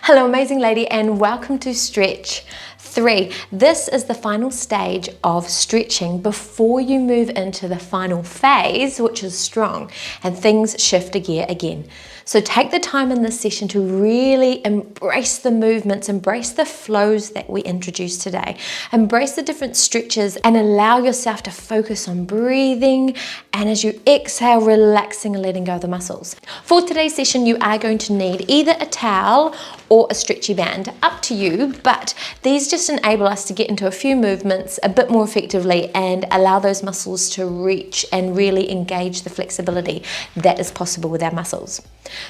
Hello amazing lady and welcome to stretch 3. This is the final stage of stretching before you move into the final phase, which is strong, and things shift a gear again. So take the time in this session to really embrace the movements, embrace the flows that we introduced today, embrace the different stretches and allow yourself to focus on breathing, and as you exhale, relaxing and letting go of the muscles. For today's session, you are going to need either a towel or a stretchy band, up to you, but these just enable us to get into a few movements a bit more effectively and allow those muscles to reach and really engage the flexibility that is possible with our muscles.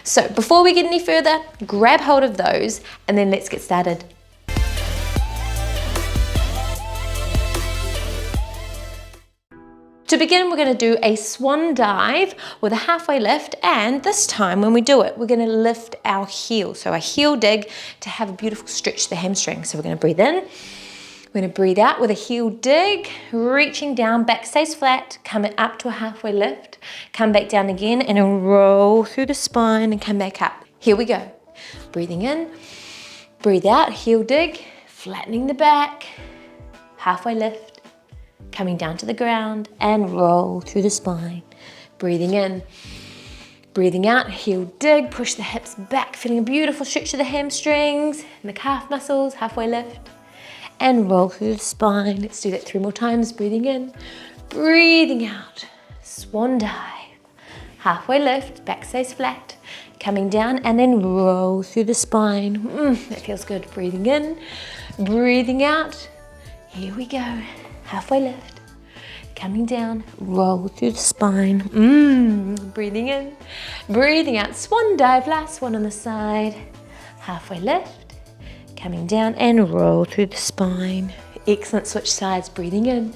So before we get any further, grab hold of those and then let's get started. To begin, we're going to do a swan dive with a halfway lift, and this time when we do it, we're going to lift our heel. So a heel dig to have a beautiful stretch to the hamstring. So we're going to breathe in, we're going to breathe out with a heel dig, reaching down, back stays flat, coming up to a halfway lift, come back down again and a roll through the spine and come back up. Here we go. Breathing in, breathe out, heel dig, flattening the back, halfway lift, coming down to the ground and roll through the spine. Breathing in, breathing out, heel dig, push the hips back, feeling a beautiful stretch of the hamstrings and the calf muscles, halfway lift and roll through the spine. Let's do that 3 more times. Breathing in, breathing out, swan dive, halfway lift, back stays flat, coming down and then roll through the spine. That feels good. Breathing in, breathing out, here we go. Halfway lift, coming down, roll through the spine. Breathing in, breathing out, swan dive, last one on the side. Halfway lift, coming down and roll through the spine. Excellent, switch sides, breathing in.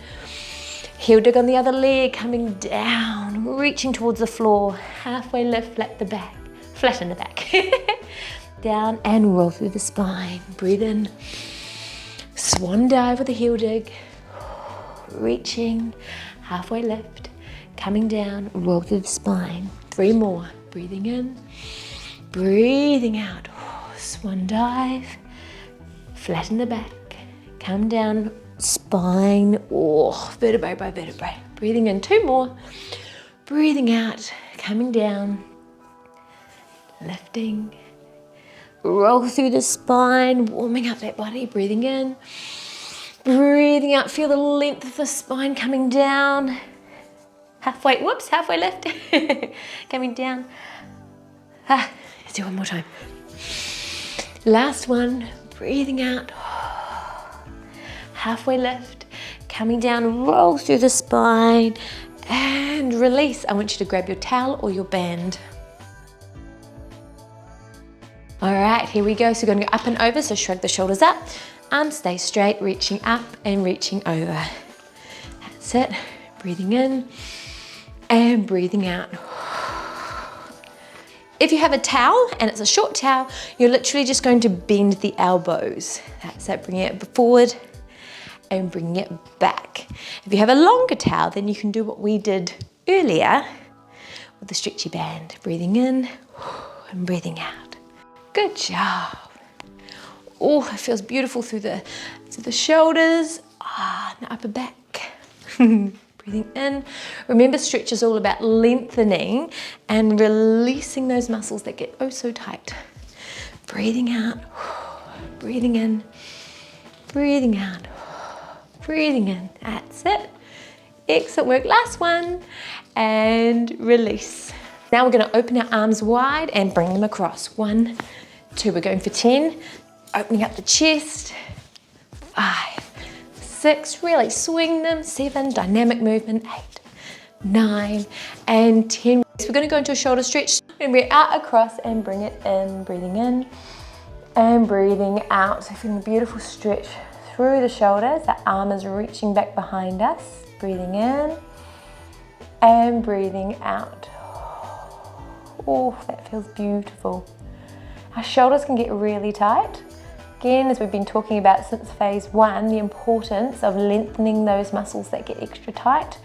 Heel dig on the other leg, coming down, reaching towards the floor. Halfway lift, flatten the back. Down and roll through the spine. Breathe in, swan dive with a heel dig. Reaching, halfway lift, coming down, roll through the spine. 3 more. Breathing in, breathing out. Swan dive, flatten the back, come down, spine, vertebrae by vertebrae. Breathing in, 2 more. Breathing out, coming down, lifting, roll through the spine, warming up that body. Breathing in, breathing out, feel the length of the spine coming down. Halfway lift. Coming down. Let's do 1 more time. Last one, breathing out. Halfway lift, coming down, roll through the spine and release. I want you to grab your towel or your band. All right, here we go. So we're going to go up and over, so shrug the shoulders up. Arms stay straight, reaching up and reaching over. That's it. Breathing in and breathing out. If you have a towel and it's a short towel, you're literally just going to bend the elbows. That's it, bringing it forward and bringing it back. If you have a longer towel, then you can do what we did earlier with the stretchy band. Breathing in and breathing out. Good job. Oh, it feels beautiful through the shoulders, and the upper back. Breathing in. Remember, stretch is all about lengthening and releasing those muscles that get oh so tight. Breathing out, breathing in, breathing out, breathing in. That's it. Excellent work. Last one, and release. Now we're going to open our arms wide and bring them across. 1, 2, we're going for 10. Opening up the chest, 5, 6, really swing them, 7, dynamic movement, 8, 9, and 10. So we're going to go into a shoulder stretch and we're out across and bring it in, breathing in and breathing out. So feeling a beautiful stretch through the shoulders. That arm is reaching back behind us, breathing in and breathing out. Oh, that feels beautiful. Our shoulders can get really tight. Again, as we've been talking about since phase 1, the importance of lengthening those muscles that get extra tight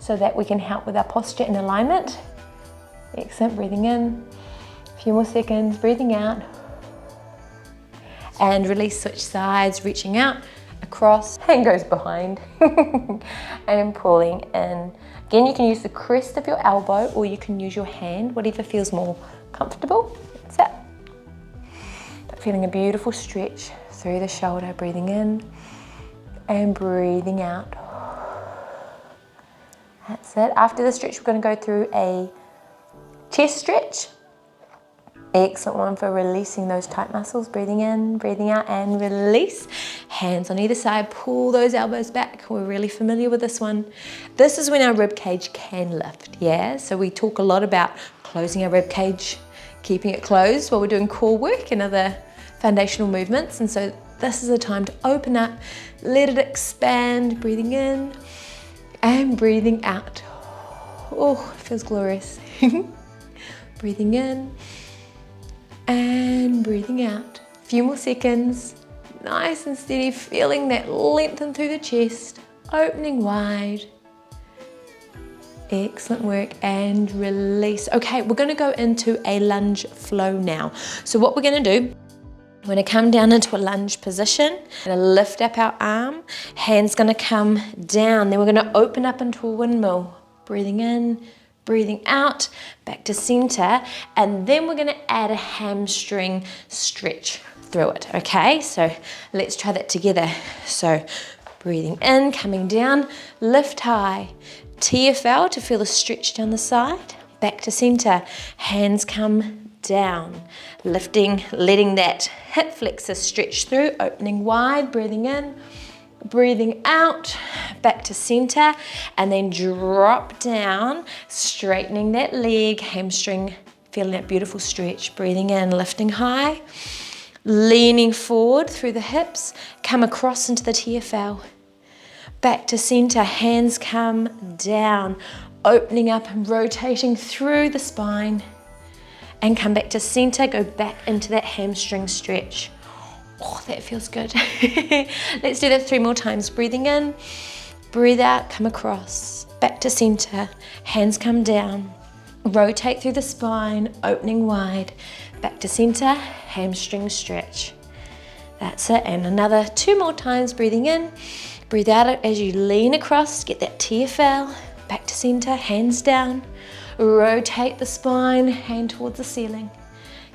so that we can help with our posture and alignment. Excellent, breathing in, a few more seconds, breathing out. and release, switch sides, reaching out, across, hand goes behind, and pulling in. Again, you can use the crest of your elbow or you can use your hand, whatever feels more comfortable. That's it. But feeling a beautiful stretch through the shoulder, breathing in and breathing out. That's it. After the stretch, we're going to go through a chest stretch. Excellent one for releasing those tight muscles. Breathing in, breathing out, and release. Hands on either side, pull those elbows back. We're really familiar with this one. This is when our rib cage can lift, yeah? So we talk a lot about closing our rib cage, keeping it closed while we're doing core work and other foundational movements. And so this is a time to open up, let it expand, breathing in and breathing out. Oh, it feels glorious. Breathing in and breathing out. A few more seconds. Nice and steady, feeling that lengthen through the chest, opening wide. Excellent work, and release. Okay, we're gonna go into a lunge flow now. So what we're gonna do, we're gonna come down into a lunge position. We're gonna lift up our arm, hand's gonna come down. Then we're gonna open up into a windmill. Breathing in, breathing out, back to center. And then we're gonna add a hamstring stretch through it, okay? So let's try that together. So breathing in, coming down, lift high. TFL to feel the stretch down the side, back to center. Hands come down, lifting, letting that hip flexor stretch through, opening wide, breathing in, breathing out, back to center, and then drop down, straightening that leg, hamstring, feeling that beautiful stretch, breathing in, lifting high, leaning forward through the hips, come across into the TFL. Back to center, hands come down, opening up and rotating through the spine. And come back to center, go back into that hamstring stretch. Oh, that feels good. Let's do that 3 more times. Breathing in, breathe out, come across. Back to center, hands come down. Rotate through the spine, opening wide. Back to center, hamstring stretch. That's it, and another 2 more times. Breathing in, breathe out as you lean across, get that TFL. Back to center, hands down. Rotate the spine, hand towards the ceiling.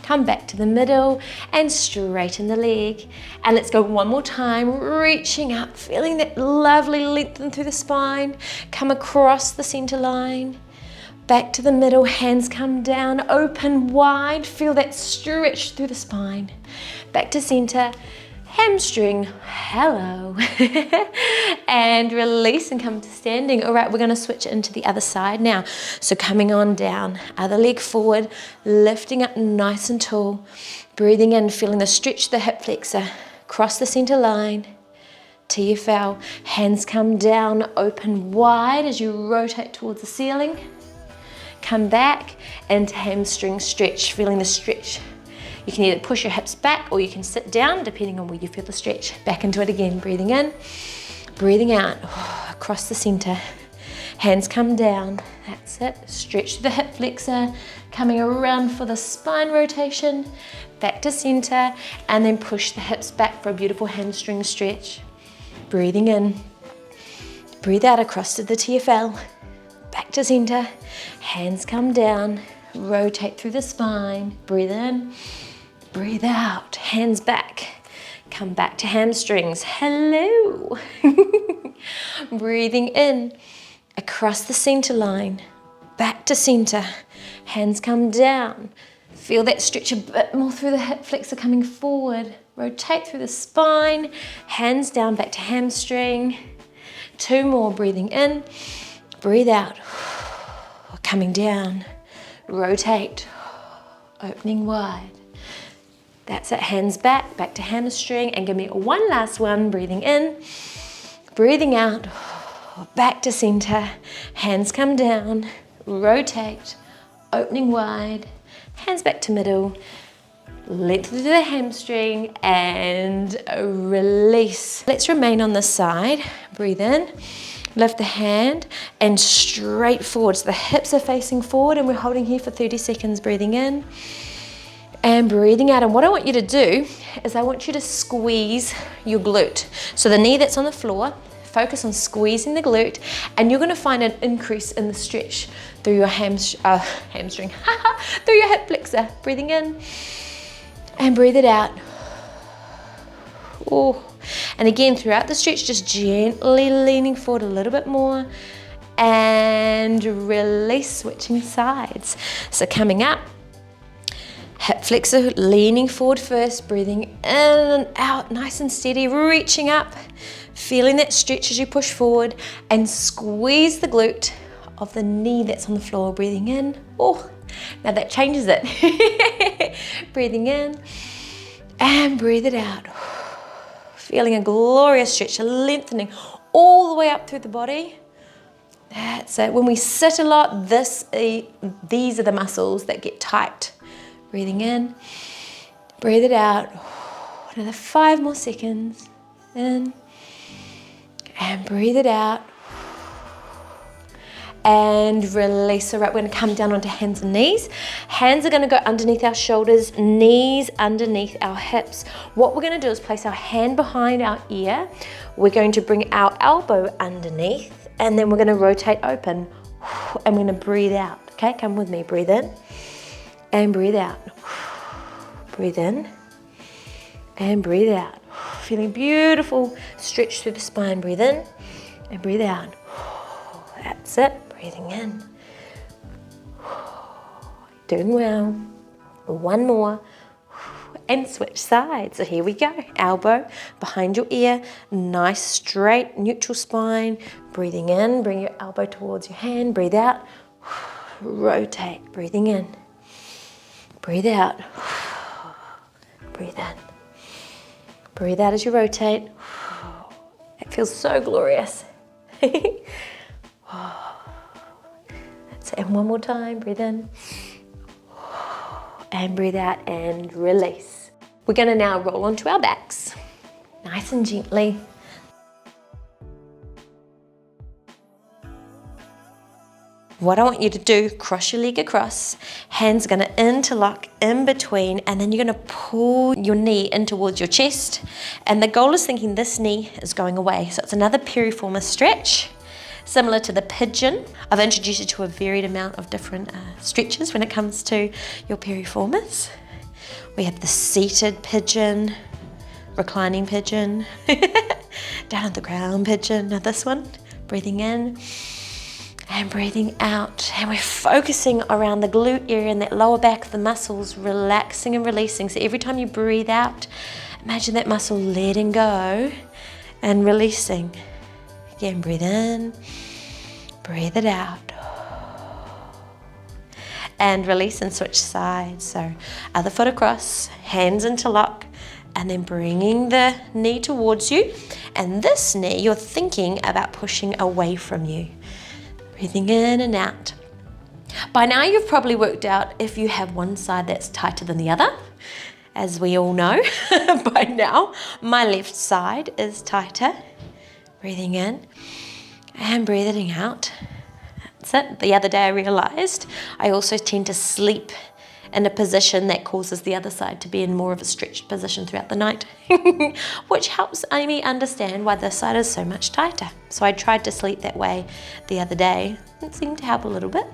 Come back to the middle and straighten the leg. And let's go 1 more time, reaching up, feeling that lovely lengthen through the spine. Come across the center line. Back to the middle, hands come down, open wide, feel that stretch through the spine. Back to center, hamstring, hello. And release and come to standing. All right, we're gonna switch into the other side now. So coming on down, other leg forward, lifting up nice and tall. Breathing in, feeling the stretch of the hip flexor, cross the center line. TFL, hands come down, open wide as you rotate towards the ceiling. Come back into hamstring stretch, feeling the stretch. You can either push your hips back or you can sit down depending on where you feel the stretch. Back into it again, breathing in, breathing out, across the center. Hands come down, that's it. Stretch the hip flexor, coming around for the spine rotation, back to center, and then push the hips back for a beautiful hamstring stretch. Breathing in, breathe out across to the TFL, back to center, hands come down, rotate through the spine, breathe in, breathe out, hands back, come back to hamstrings, hello. Breathing in, across the center line, back to center, hands come down, feel that stretch a bit more through the hip flexor coming forward, rotate through the spine, hands down, back to hamstring. 2 more, breathing in, breathe out, coming down, rotate, opening wide. That's it, hands back, back to hamstring, and give me 1 last one, breathing in, breathing out, back to center, hands come down, rotate, opening wide, hands back to middle, lengthen through the hamstring, and release. Let's remain on this side, breathe in, lift the hand, and straight forward, so the hips are facing forward, and we're holding here for 30 seconds, breathing in, And breathing out. And what I want you to do is I want you to squeeze your glute. So the knee that's on the floor, focus on squeezing the glute, and you're gonna find an increase in the stretch through your hamstring, through your hip flexor. Breathing in and breathe it out. Oh. And again, throughout the stretch, just gently leaning forward a little bit more and release, switching sides. So coming up, hip flexor, leaning forward first, breathing in and out, nice and steady, reaching up, feeling that stretch as you push forward, and squeeze the glute of the knee that's on the floor, breathing in. Oh, now that changes it. Breathing in and breathe it out. Feeling a glorious stretch, a lengthening all the way up through the body. That's it. When we sit a lot, these are the muscles that get tight. Breathing in, breathe it out. Another 5 more seconds. In and breathe it out. And release. So right, we're gonna come down onto hands and knees. Hands are gonna go underneath our shoulders, knees underneath our hips. What we're gonna do is place our hand behind our ear. We're going to bring our elbow underneath, and then we're gonna rotate open. And we're gonna breathe out, okay? Come with me, breathe in and breathe out. Breathe in and breathe out. Feeling beautiful stretch through the spine. Breathe in and breathe out. That's it. Breathing in. Doing well. One more. And switch sides. So here we go. Elbow behind your ear. Nice, straight, neutral spine. Breathing in. Bring your elbow towards your hand. Breathe out. Rotate. Breathing in. Breathe out. Breathe in. Breathe out as you rotate. It feels so glorious. And one more time, breathe in and breathe out and release. We're gonna now roll onto our backs, nice and gently. What I want you to do, cross your leg across, hands are gonna interlock in between, and then you're gonna pull your knee in towards your chest. And the goal is thinking this knee is going away. So it's another piriformis stretch. Similar to the pigeon, I've introduced you to a varied amount of different stretches when it comes to your piriformis. We have the seated pigeon, reclining pigeon, down on the ground pigeon. Now this one, breathing in and breathing out. And we're focusing around the glute area and that lower back of the muscles, relaxing and releasing. So every time you breathe out, imagine that muscle letting go and releasing. Again, breathe in, breathe it out. And release and switch sides. So other foot across, hands interlock, and then bringing the knee towards you. And this knee, you're thinking about pushing away from you. Breathing in and out. By now, you've probably worked out if you have one side that's tighter than the other. As we all know by now, my left side is tighter. Breathing in and breathing out. That's it. The other day I realized I also tend to sleep in a position that causes the other side to be in more of a stretched position throughout the night, which helps me understand why this side is so much tighter. So I tried to sleep that way the other day. It seemed to help a little bit.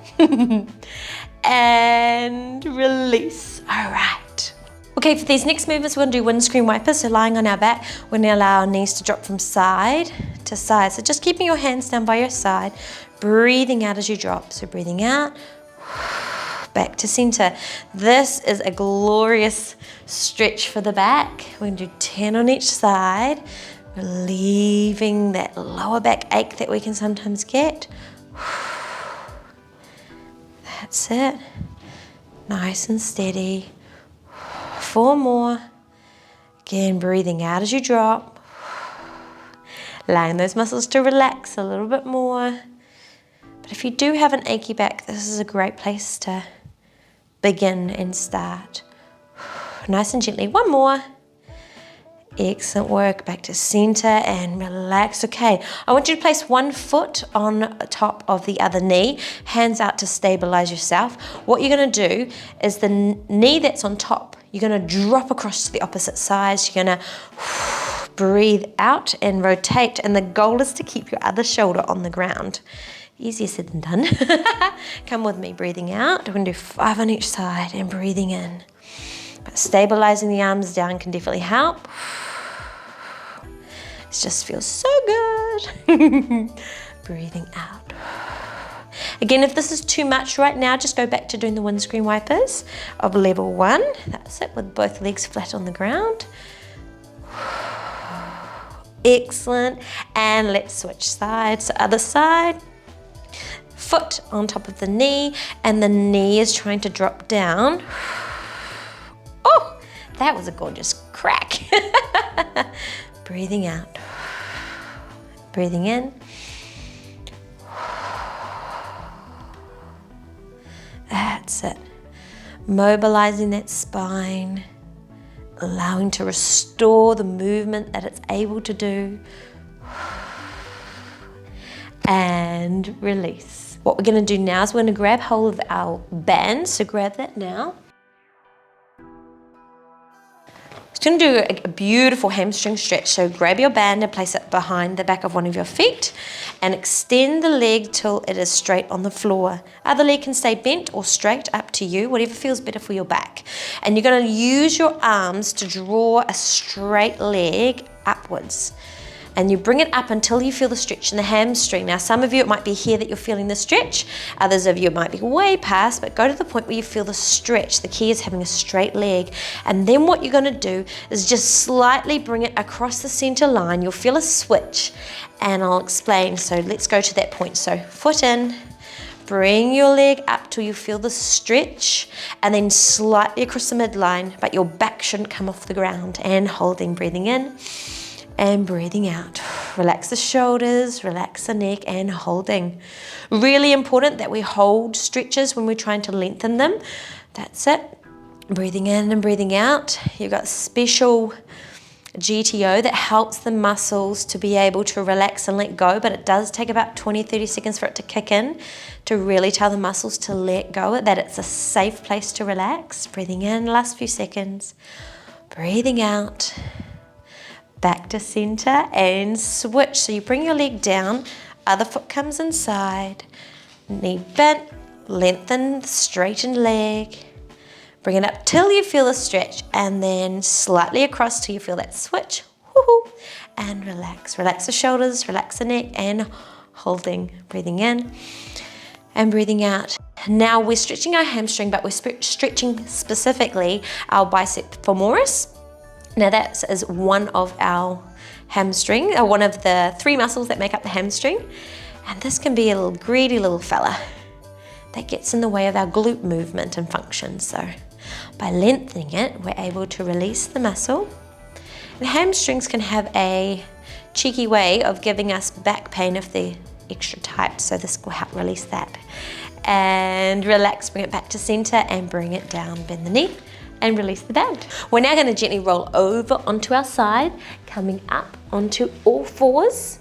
And release. All right. Okay, for these next movements, we're gonna do windscreen wipers. So lying on our back, we're gonna allow our knees to drop from side to side. So just keeping your hands down by your side, breathing out as you drop. So breathing out, back to center. This is a glorious stretch for the back. We're gonna do 10 on each side, relieving that lower back ache that we can sometimes get. That's it. Nice and steady. 4 more. Again, breathing out as you drop. Allowing those muscles to relax a little bit more. But if you do have an achy back, this is a great place to begin and start. Nice and gently. 1 more. Excellent work. Back to center and relax. Okay, I want you to place one foot on top of the other knee, hands out to stabilize yourself. What you're going to do is the knee that's on top, You're gonna drop across to the opposite side. So you're gonna breathe out and rotate. And the goal is to keep your other shoulder on the ground. Easier said than done. Come with me, breathing out. We're gonna do 5 on each side and breathing in. But stabilizing the arms down can definitely help. It just feels so good. Breathing out. Again, if this is too much right now, just go back to doing the windscreen wipers of level 1. That's it, with both legs flat on the ground. Excellent. And let's switch sides. So other side. Foot on top of the knee, and the knee is trying to drop down. Oh, that was a gorgeous crack. Breathing out. Breathing in. That's it. Mobilizing that spine, allowing to restore the movement that it's able to do. And release. What we're going to do now is we're going to grab hold of our band. So grab that now. It's going to do a beautiful hamstring stretch. So grab your band and place it behind the back of one of your feet and extend the leg till it is straight on the floor. Other leg can stay bent or straight, up to you, whatever feels better for your back. And you're going to use your arms to draw a straight leg upwards. And you bring it up until you feel the stretch in the hamstring. Now, some of you, it might be here that you're feeling the stretch. Others of you, it might be way past, but go to the point where you feel the stretch. The key is having a straight leg. And then what you're gonna do is just slightly bring it across the center line. You'll feel a switch, and I'll explain. So let's go to that point. So foot in, bring your leg up till you feel the stretch, and then slightly across the midline, but your back shouldn't come off the ground. And holding, breathing in. And breathing out. Relax the shoulders, relax the neck, and holding. Really important that we hold stretches when we're trying to lengthen them. That's it. Breathing in and breathing out. You've got special GTO that helps the muscles to be able to relax and let go, but it does take about 20-30 seconds for it to kick in to really tell the muscles to let go, that it's a safe place to relax. Breathing in, last few seconds. Breathing out. Back to center and switch. So you bring your leg down, other foot comes inside, knee bent, lengthen the straightened leg, bring it up till you feel the stretch, and then slightly across till you feel that switch. Woo-hoo. And relax. Relax the shoulders, relax the neck, and holding. Breathing in and breathing out. Now we're stretching our hamstring, but we're stretching specifically our bicep femoris. Now that is one of our hamstring, or one of the 3 muscles that make up the hamstring. And this can be a little greedy little fella that gets in the way of our glute movement and function. So by lengthening it, we're able to release the muscle. And hamstrings can have a cheeky way of giving us back pain if they're extra tight. So this will help release that. And relax, bring it back to center and bring it down, bend the knee. And release the band. We're now going to gently roll over onto our side, coming up onto all fours.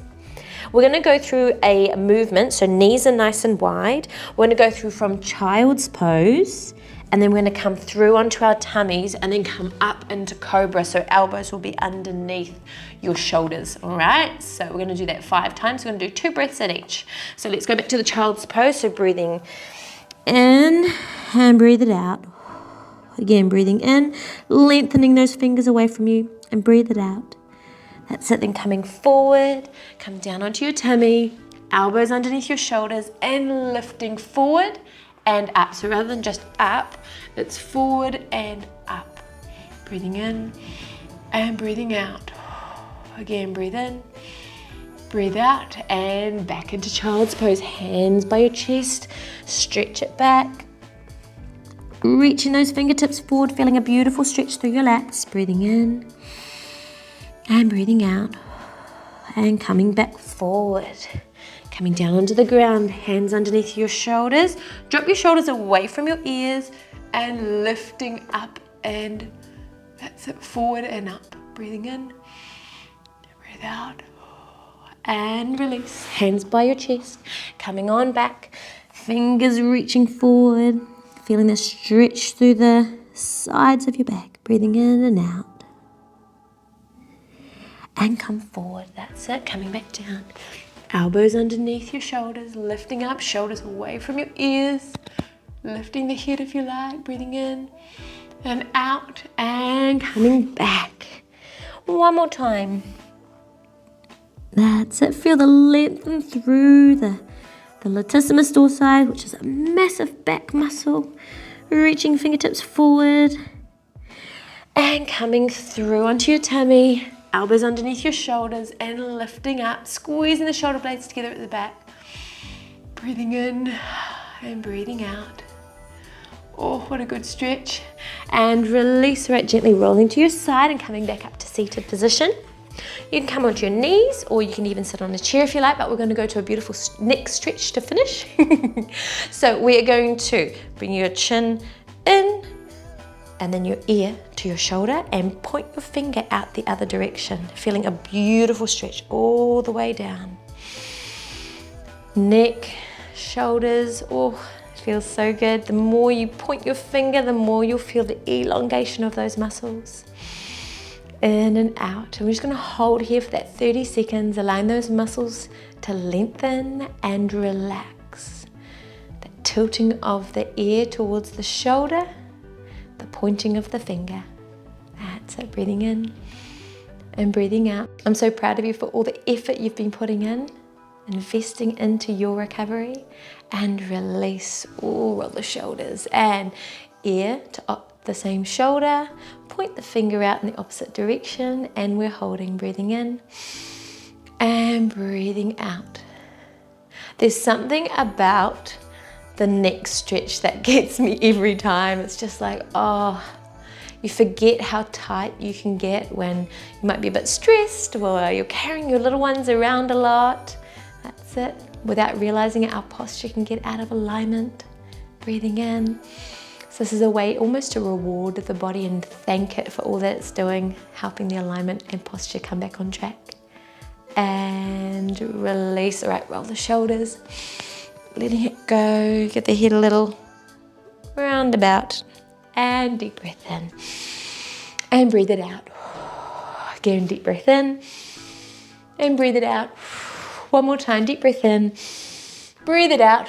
We're going to go through a movement, so knees are nice and wide. We're going to go through from child's pose, and then we're going to come through onto our tummies and then come up into cobra, so elbows will be underneath your shoulders, all right? So we're going to do that 5 times. We're going to do 2 breaths at each. So let's go back to the child's pose, so breathing in and breathe it out. Again, breathing in, lengthening those fingers away from you, and breathe it out. That's it, then coming forward, come down onto your tummy, elbows underneath your shoulders, and lifting forward and up. So rather than just up, it's forward and up. Breathing in and breathing out. Again, breathe in, breathe out, and back into child's pose. Hands by your chest, stretch it back. Reaching those fingertips forward, feeling a beautiful stretch through your lats. Breathing in and breathing out. And coming back forward. Coming down onto the ground, hands underneath your shoulders. Drop your shoulders away from your ears and lifting up, and that's it, forward and up. Breathing in, breathe out, and release. Hands by your chest, coming on back, fingers reaching forward. Feeling the stretch through the sides of your back. Breathing in and out. And come forward. That's it. Coming back down. Elbows underneath your shoulders. Lifting up. Shoulders away from your ears. Lifting the head if you like. Breathing in and out. And coming back. One more time. That's it. Feel the lengthen through the latissimus dorsi, which is a massive back muscle. Reaching fingertips forward. And coming through onto your tummy. Elbows underneath your shoulders and lifting up. Squeezing the shoulder blades together at the back. Breathing in and breathing out. Oh, what a good stretch. And release, right, gently rolling to your side and coming back up to seated position. You can come onto your knees or you can even sit on a chair if you like, but we're going to go to a beautiful neck stretch to finish. So we are going to bring your chin in and then your ear to your shoulder and point your finger out the other direction, feeling a beautiful stretch all the way down. Neck, shoulders, oh, it feels so good. The more you point your finger, the more you'll feel the elongation of those muscles. In and out. And we're just going to hold here for that 30 seconds, allowing those muscles to lengthen and relax. The tilting of the ear towards the shoulder, the pointing of the finger. That's it. Breathing in and breathing out. I'm so proud of you for all the effort you've been putting in, investing into your recovery. And release. Oh, roll the shoulders and ear to up the same shoulder, point the finger out in the opposite direction, and we're holding, breathing in and breathing out. There's something about the neck stretch that gets me every time. It's just like, oh, you forget how tight you can get when you might be a bit stressed or you're carrying your little ones around a lot. That's it. Without realizing it, our posture can get out of alignment. Breathing in. So this is a way almost to reward the body and thank it for all that it's doing, helping the alignment and posture come back on track. And release. All right, roll the shoulders, letting it go. Get the head a little roundabout. And deep breath in. And breathe it out. Again, deep breath in. And breathe it out. One more time, deep breath in. Breathe it out.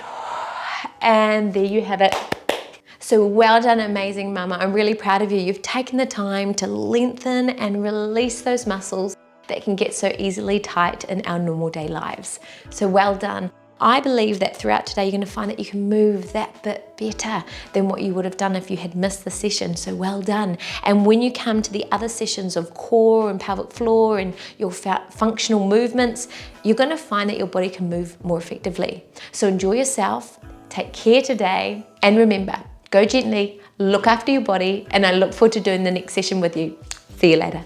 And there you have it. So well done, amazing mama. I'm really proud of you. You've taken the time to lengthen and release those muscles that can get so easily tight in our normal day lives. So well done. I believe that throughout today, you're going to find that you can move that bit better than what you would have done if you had missed the session. So well done. And when you come to the other sessions of core and pelvic floor and your functional movements, you're going to find that your body can move more effectively. So enjoy yourself. Take care today. And remember, go gently, look after your body, and I look forward to doing the next session with you. See you later.